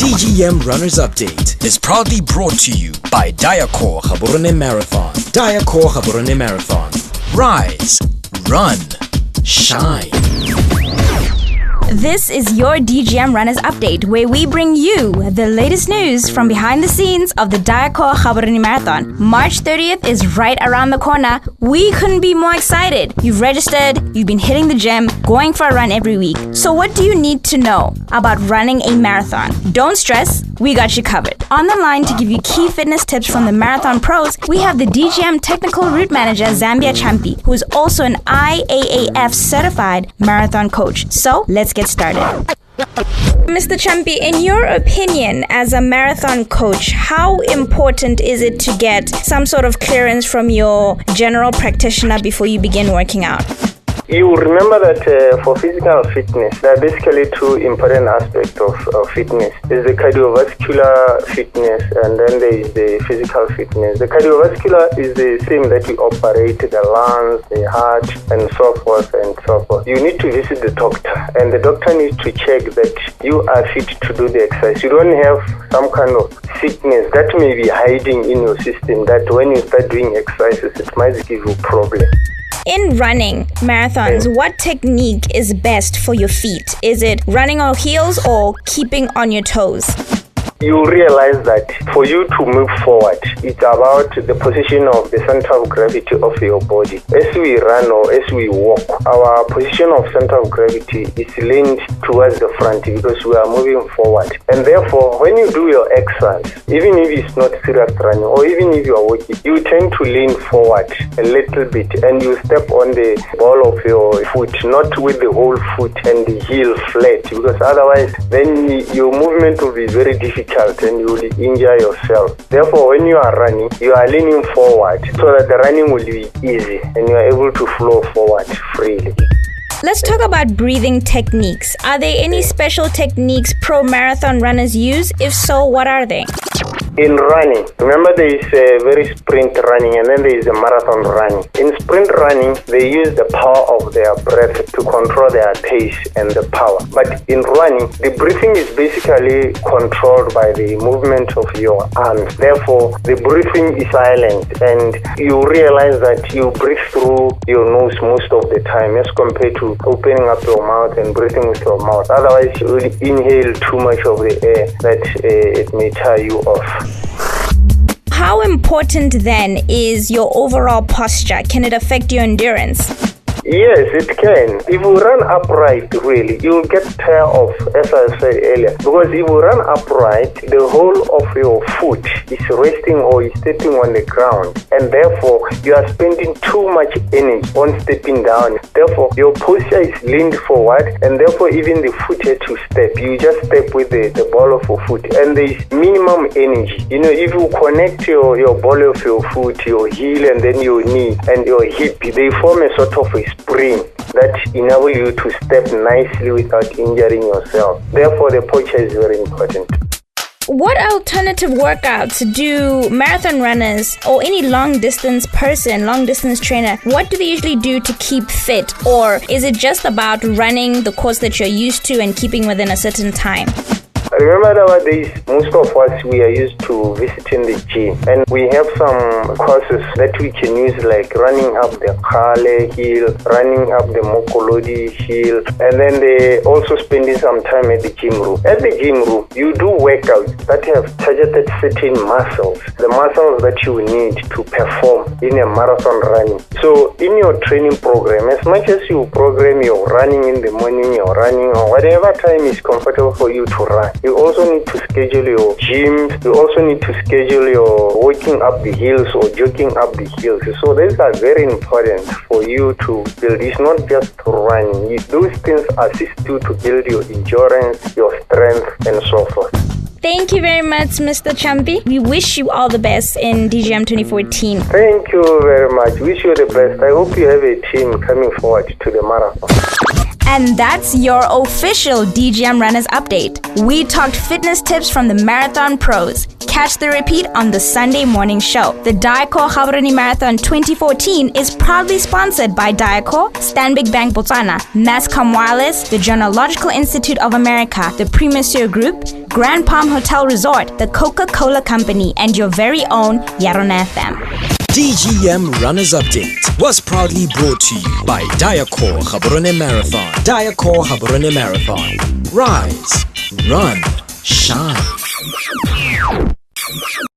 DGM Runners Update is proudly brought to you by Diacor Gaborone Marathon. Diacor Gaborone Marathon. Rise, run, shine. This is your DGM Runners Update, where we bring you the latest news from behind the scenes of the Diacor Gaborone Marathon. March 30th is right around the corner. We couldn't be more excited. You've registered, you've been hitting the gym, going for a run every week. So what do you need to know about running a marathon? Don't stress, we got you covered. On the line to give you key fitness tips from the marathon pros, we have the DGM Technical Route Manager, Zambia Champi, who is also an IAAF certified marathon coach. So let's get started. Mr. Champi, in your opinion, as a marathon coach, how important is it to get some sort of clearance from your general practitioner before you begin working out? You remember that for physical fitness, there are basically two important aspects of fitness. There's the cardiovascular fitness and then there is the physical fitness. The cardiovascular is the same that we operate, the lungs, the heart, and so forth and so forth. You need to visit the doctor and the doctor needs to check that you are fit to do the exercise. You don't have some kind of sickness that may be hiding in your system that when you start doing exercises, it might give you problem. In running marathons, what technique is best for your feet? Is it running on heels or keeping on your toes? You realize that for you to move forward, it's about the position of the center of gravity of your body. As we run or as we walk, our position of center of gravity is leaned towards the front because we are moving forward. And therefore, when you do your exercise, even if it's not serious running or even if you are walking, you tend to lean forward a little bit and you step on the ball of your foot, not with the whole foot and the heel flat, because otherwise then your movement will be very difficult and you will injure yourself. Therefore, when you are running, you are leaning forward so that the running will be easy and you are able to flow forward freely. Let's talk about breathing techniques. Are there any special techniques pro marathon runners use? If so, what are they? In running, remember there is a very sprint running and then there is a marathon running. In sprint running, they use the power of their breath to control their pace and the power. But in running, the breathing is basically controlled by the movement of your arms. Therefore, the breathing is silent and you realize that you breathe through your nose most of the time as compared to opening up your mouth and breathing with your mouth. Otherwise, you will inhale too much of the air that it may tire you off. How important then is your overall posture? Can it affect your endurance? Yes, it can. If you run upright, really, you will get tired of, as I said earlier. Because if you run upright, the whole of your foot is resting or is stepping on the ground. And therefore, you are spending too much energy on stepping down. Therefore, your posture is leaned forward. And therefore, even the foot had to step. You just step with the ball of your foot. And there is minimum energy. You know, if you connect your ball of your foot, your heel, and then your knee and your hip, they form a sort of a spring that enable you to step nicely without injuring yourself. Therefore, the posture is very important. What alternative workouts do marathon runners or any long distance trainer, what do they usually do to keep fit? Or is it just about running the course that you're used to and keeping within a certain time? Remember nowadays, most of us, we are used to visiting the gym. And we have some courses that we can use like running up the Kale hill, running up the Mokolodi hill, and then they also spending some time at the gym room. At the gym room, you do workouts that have targeted certain muscles, the muscles that you need to perform in a marathon running. So in your training program, as much as you program your running in the morning, your running or whatever time is comfortable for you to run, you also need to schedule your gym. You also need to schedule your walking up the hills or jogging up the hills. So these are very important for you to build. It's not just running. Those things assist you to build your endurance, your strength, and so forth. Thank you very much, Mr. Champi. We wish you all the best in DGM 2014. Thank you very much. Wish you the best. I hope you have a team coming forward to the marathon. And that's your official DGM Runners Update. We talked fitness tips from the marathon pros. Catch the repeat on the Sunday morning show. The Diacor Gaborone Marathon 2014 is proudly sponsored by Diacor, Stanbic Bank Botswana, Nascom Wireless, the Journalogical Institute of America, the Premature Group, Grand Palm Hotel Resort, the Coca-Cola Company, and your very own Yarona FM. DGM Runners Update was proudly brought to you by Diacor Gaborone Marathon. Diacor Gaborone Marathon. Rise, run, shine.